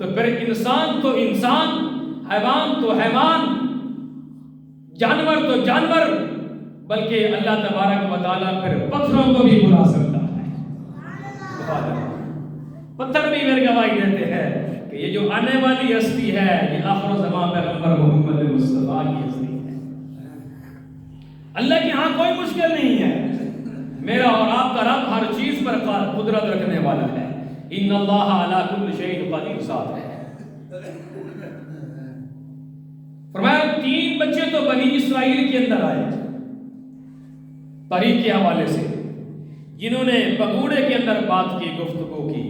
تو پھر انسان تو انسان، حیوان تو حیوان، جانور تو جانور، بلکہ اللہ تبارک و تعالیٰ پھر پتھروں کو بھی بلا سکتا ہے۔ پتھر بھی میرے گواہی دیتے ہیں کہ یہ جو آنے والی ہستی ہے یہ آخر زمان پیغمبر محمد مصطفیٰ کی ہستی ہے۔ اللہ کے ہاں کوئی مشکل نہیں ہے، میرا اور آپ کا رب ہر چیز پر قدرت رکھنے والا ہے۔ ان اللہ علی کل شیء قدیر ساتھ ہے۔ فرمایا 3 بچے تو بنی اسرائیل کے اندر آئے تاریخ کے حوالے سے، جنہوں نے پگوڑے کے اندر بات کی، گفتگو کی۔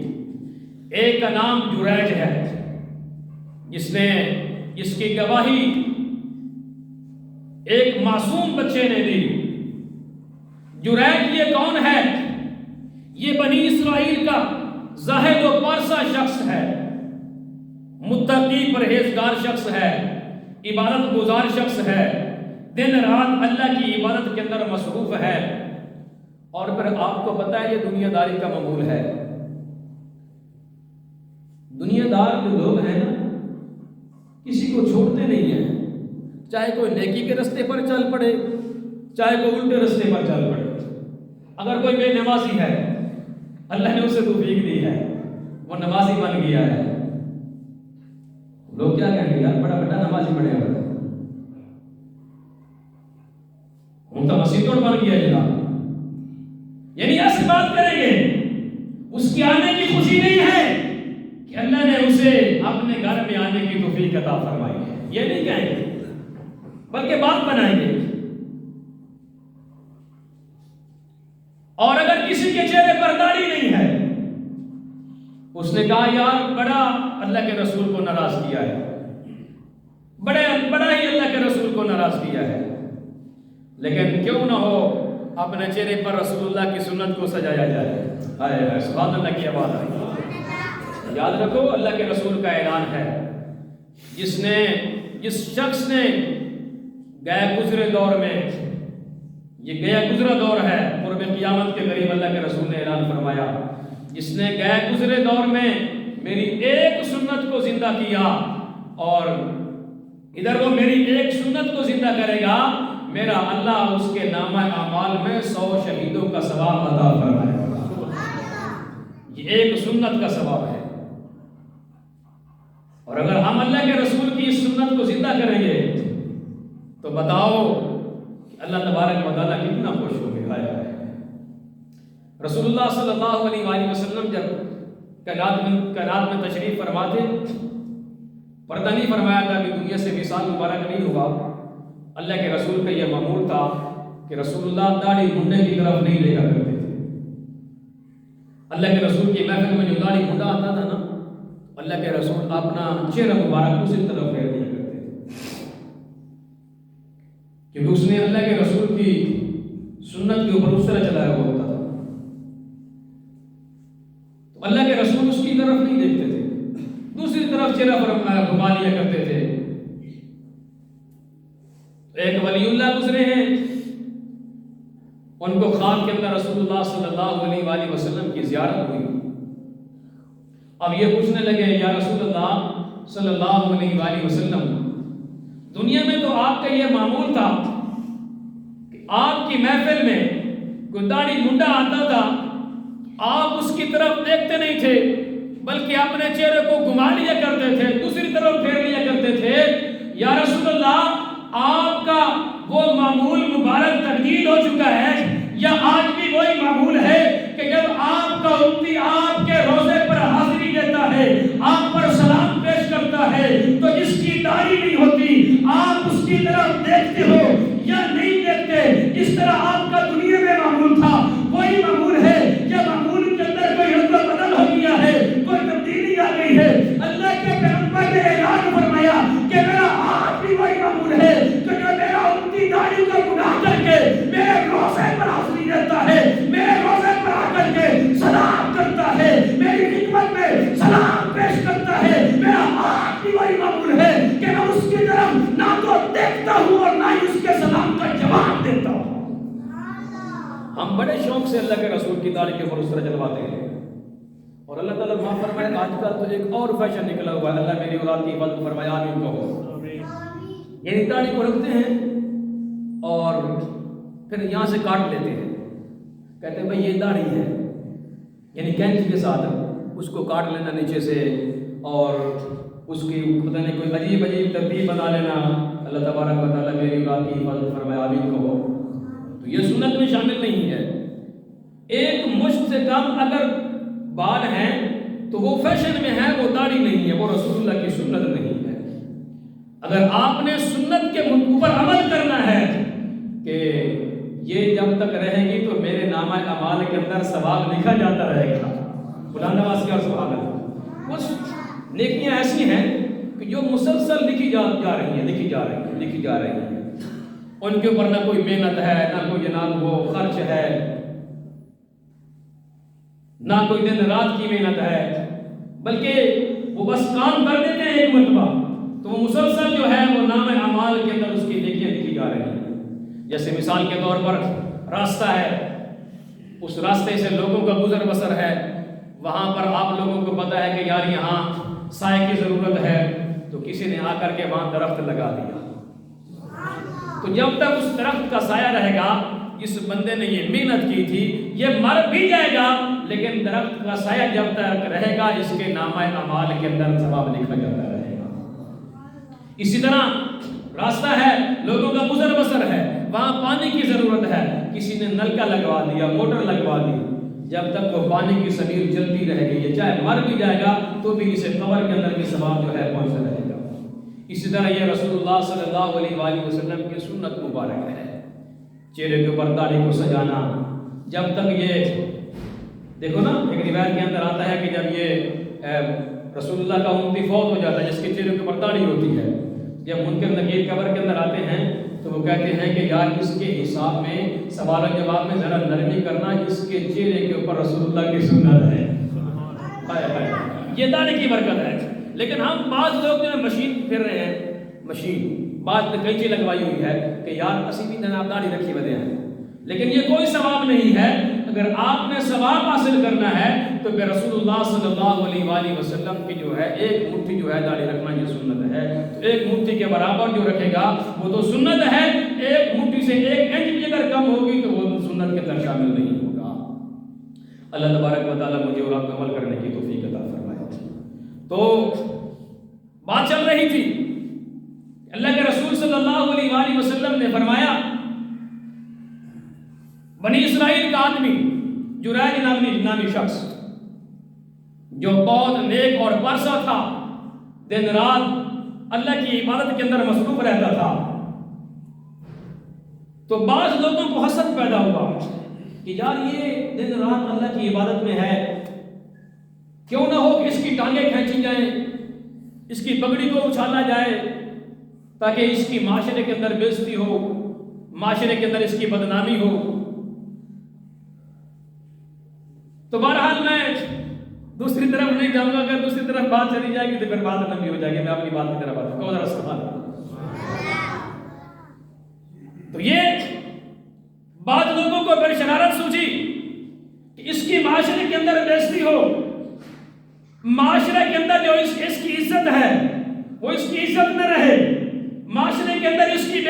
ایک کا نام جریج ہے، جس کی گواہی ایک معصوم بچے نے دی۔ جریج یہ کون ہے؟ یہ بنی اسرائیل کا زاہد و پارسا شخص ہے، متقی پرہیزگار شخص ہے، عبادت گزار شخص ہے، دن رات اللہ کی عبادت کے اندر مصروف ہے۔ اور پھر آپ کو پتہ ہے یہ دنیا داری کا معمول ہے۔ دنیا دار جو لوگ ہیں نا، کسی کو چھوڑتے نہیں ہیں، چاہے کوئی نیکی کے رستے پر چل پڑے، چاہے کوئی الٹے رستے پر چل پڑے۔ اگر کوئی بے نمازی ہے، اللہ نے اسے توفیق دی ہے، وہ نمازی بن گیا ہے، لوگ کیا کہیں گے؟ یار بڑا بڑا نمازی بنے گا، ہم تو مسیح توڑ بن گیا جناب، یعنی ایسی بات کریں گے۔ اس کے آنے کی خوشی نہیں ہے کہ اللہ نے اسے اپنے گھر میں آنے کی توفیق عطا فرمائی ہے، یہ نہیں کہیں گے، بلکہ بات بنائیں گے۔ اور اگر کسی کے چہرے پر داڑھی نہیں ہے، اس نے کہا یار بڑا اللہ کے رسول کو ناراض کیا ہے، بڑا ہی اللہ کے رسول کو ناراض کیا ہے۔ لیکن کیوں نہ ہو اپنے چہرے پر رسول اللہ کی سنت کو سجایا جائے۔ آئے سبحان اللہ کی آواز آئی۔ یاد رکھو اللہ کے رسول کا اعلان ہے، جس شخص نے گئے گزرے دور میں، یہ گیا گزرا دور ہے، قرب قیامت کے قریب اللہ کے رسول نے اعلان فرمایا، جس نے گئے گزرے دور میں میری ایک سنت کو زندہ کیا اور ادھر وہ میری ایک سنت کو زندہ کرے گا، میرا اللہ اس کے نامہ اعمال میں 100 شہیدوں کا ثواب عطا فرمائے گا۔ یہ ایک سنت کا ثواب ہے۔ اور اگر ہم اللہ کے رسول کی اس سنت کو زندہ کریں گے تو بتاؤ کہ اللہ تبارک و تعالیٰ کتنا خوش ہو گیا ہے۔ رسول اللہ صلی اللہ علیہ وآلہ وسلم جب کائنات میں تشریف فرما تھے، پردہ نہیں فرمایا تھا کہ دنیا سے وصال مبارک نہیں ہوا۔ اللہ کے رسول کا یہ معمول تھا کہ رسول اللہ داڑھی منڈے کی طرف نہیں لے جا کرتے تھے۔ اللہ کے رسول کی محفل میں جو داڑھی منڈا آتا تھا نا، اللہ کے رسول اپنا چہرہ مبارک اسی طرف پھیر دیا کرتے تھے، کیونکہ اس نے اللہ کے رسول کی سنت کے اوپر اس طرح چلایا ہوا ہوتا تھا۔ تو اللہ کے رسول اس کی طرف نہیں دیکھتے تھے، دوسری طرف چہرہ پر گھما لیا کرتے تھے۔ ایک ولی اللہ گزرے ہیں، ان کو خواب کے اندر رسول اللہ صلی اللہ علیہ وآلہ وسلم کی زیارت ہوئی۔ اب یہ پوچھنے لگے یا رسول اللہ صلی اللہ علیہ وآلہ وسلم، دنیا میں تو آپ کا یہ معمول تھا کہ آپ کی محفل میں کوئی داڑھی منڈا آتا تھا، آپ اس کی طرف دیکھتے نہیں تھے بلکہ اپنے چہرے کو گھما لیا کرتے تھے، دوسری طرف پھیر لیا کرتے تھے۔ یا رسول اللہ آپ کا وہ معمول مبارک تبدیل ہو چکا ہے، یا آج بھی وہی معمول ہے کہ جب آپ کا امتی آپ کے روزے پر حاضری دیتا ہے، آپ پر سلام پیش کرتا ہے، تو جس کی داڑھی نہیں ہوتی آپ اس کی طرف دیکھتے ہو یا نہیں دیکھتے؟ اس طرح آپ کا دنیا میں معمول تھا، وہی معمول ہے، یا معمول کے اندر کوئی رد و بدل ہو گیا ہے، کوئی تبدیلی آ گئی ہے؟ اللہ کے پیغمبر نے اعلان فرمایا کہ میرا آج بھی وہی معمول ہے کہ جو میرا امتی داڑھی کو گناہ کر کے میرے روزے پر حاضری دیتا ہے، میرے روزے پر آ کر کے سلام کرتا ہے، میری خدمت میں سلام پیش کرتا ہے، میرا آج بھی وہی معمول ہے کہ میں اس کی طرف نہ تو دیکھتا ہوں اور نہ ہی اس کے سلام کا جواب دیتا ہوں۔ ہم بڑے شوق سے اللہ کے رسول کی داڑھی کے اوپر اس طرح چلواتے ہیں، اور اللہ تعالیٰ معاف فرمائے آج کل تو ایک اور فیشن نکلا ہوا ہے، اللہ میری اولاد کی حفاظت فرمائے، آمین کہو۔ یعنی داڑھی کو رکھتے ہیں اور پھر یہاں سے کاٹ لیتے ہیں، کہتے ہیں بھائی یہ داڑھی ہے، یعنی کینچی کے ساتھ اس کو کاٹ لینا نیچے سے اور اس کی پتہ نہیں کوئی عجیب عجیب ترتیب بنا لینا۔ اللہ تبارک و تعالیٰ میری اولاد کی حفاظت فرمائے، آمین کہو۔ تو یہ سنت میں شامل نہیں ہے۔ ایک مشت سے کم اگر بال ہیں تو وہ فیشن میں ہے، وہ داڑھی نہیں ہے، وہ رسول اللہ کی سنت نہیں ہے۔ اگر آپ نے سنت کے اوپر عمل کرنا ہے کہ یہ جب تک رہے گی تو میرے نامہ اعمال کے اندر ثواب لکھا جاتا رہے گا، بلند آواز سے سبحان اللہ۔ کچھ نیکیاں ایسی ہیں کہ جو مسلسل لکھی جا رہی ہیں، ان کے اوپر نہ کوئی محنت ہے، نہ کوئی جناب وہ خرچ ہے، نہ کوئی دن رات کی محنت ہے، بلکہ وہ بس کام کر دیتے ہیں ایک مرتبہ تو وہ مسلسل جو ہے وہ نام اعمال کے اندر اس کی نیکیاں لکھی جا رہی ہیں۔ جیسے مثال کے طور پر راستہ ہے، اس راستے سے لوگوں کا گزر بسر ہے، وہاں پر آپ لوگوں کو پتہ ہے کہ یار یہاں سائے کی ضرورت ہے، تو کسی نے آ کر کے وہاں درخت لگا دیا، تو جب تک اس درخت کا سایہ رہے گا، اس بندے نے یہ محنت کی تھی، یہ مر بھی جائے گا لیکن درخت کا سایہ جب تک رہے گا اس کے نامہ اعمال کے اندر ثواب لکھا جاتا رہے گا۔ اسی طرح راستہ ہے، لوگوں کا گزر بسر ہے، وہاں پانی کی ضرورت ہے، کسی نے نلکا لگوا دیا، موٹر لگوا دی، جب تک وہ پانی کی سبیل چلتی رہے گی، یہ چاہے مر بھی جائے گا تو بھی اسے قبر کے اندر بھی ثواب جو ہے پہنچتا رہے گا۔ اسی طرح یہ رسول اللہ صلی اللہ علیہ وآلہ وسلم کی سنت مبارک ہے، چہرے کے اوپر داڑھی کو سجانا۔ جب تک یہ دیکھو نا، ایک روایت کے اندر آتا ہے کہ جب یہ رسول اللہ کا امتی فوت ہو جاتا ہے جس کے چہرے کے اوپر داڑھی ہوتی ہے، جب منکر نکیر قبر کے اندر آتے ہیں تو وہ کہتے ہیں کہ یار اس کے حساب میں سوال و جواب میں ذرا نرمی کرنا، اس کے چہرے کے اوپر رسول اللہ کی سنت ہے، یہ داڑھی کی برکت ہے۔ لیکن ہم بعض لوگ جو مشین پھر رہے ہیں، مشین بعض نے کینچی لگوائی ہوئی ہے کہ یار اسی بھی جناب داڑھی رکھی بدے ہیں، لیکن یہ کوئی ثواب نہیں ہے۔ اگر آپ نے ثواب حاصل کرنا ہے تو پھر رسول اللہ صلی اللہ علیہ وآلہ وسلم کی جو ہے ایک مٹھی جو ہے داڑھی رکھنا یہ سنت ہے، تو ایک مٹھی کے برابر جو رکھے گا وہ تو سنت ہے، ایک مٹھی سے ایک انچ بھی اگر کم ہوگی تو وہ سنت کے اندر شامل نہیں ہوگا۔ اللہ تبارک و تعالیٰ مجھے اور آپ کو عمل کرنے کی توفیق عطا فرمائے۔ تو بات چل رہی تھی، اللہ کے رسول صلی اللہ علیہ وآلہ وسلم نے فرمایا بنی اسرائیل کا آدمی جرائج نامی شخص جو بہت نیک اور پرسا تھا، دن رات اللہ کی عبادت کے اندر مصروف رہتا تھا، تو بعض لوگوں کو حسد پیدا ہوا کہ یار یہ دن رات اللہ کی عبادت میں ہے، کیوں نہ ہو کہ اس کی ٹانگیں کھینچی جائیں، اس کی پگڑی کو اچھالا جائے تاکہ اس کی معاشرے کے اندر بے عزتی ہو، معاشرے کے اندر اس کی بدنامی ہو۔ تو بہرحال میں دوسری طرف نہیں جاؤں گا، اگر دوسری طرف بات چلی جائے گی تو پھر بات لمبی ہو جائے گی، میں اپنی بات کی طرف آتا ہوں، ذرا سبحان اللہ۔ تو یہ بعض لوگوں کو پھر شرارت سوچی کہ اس کی معاشرے کے اندر بے عزتی ہو، معاشرے کے اندر جو اس کی عزت ہے وہ اس کی عزت نہ رہے، معاشرے کے اندر اس کی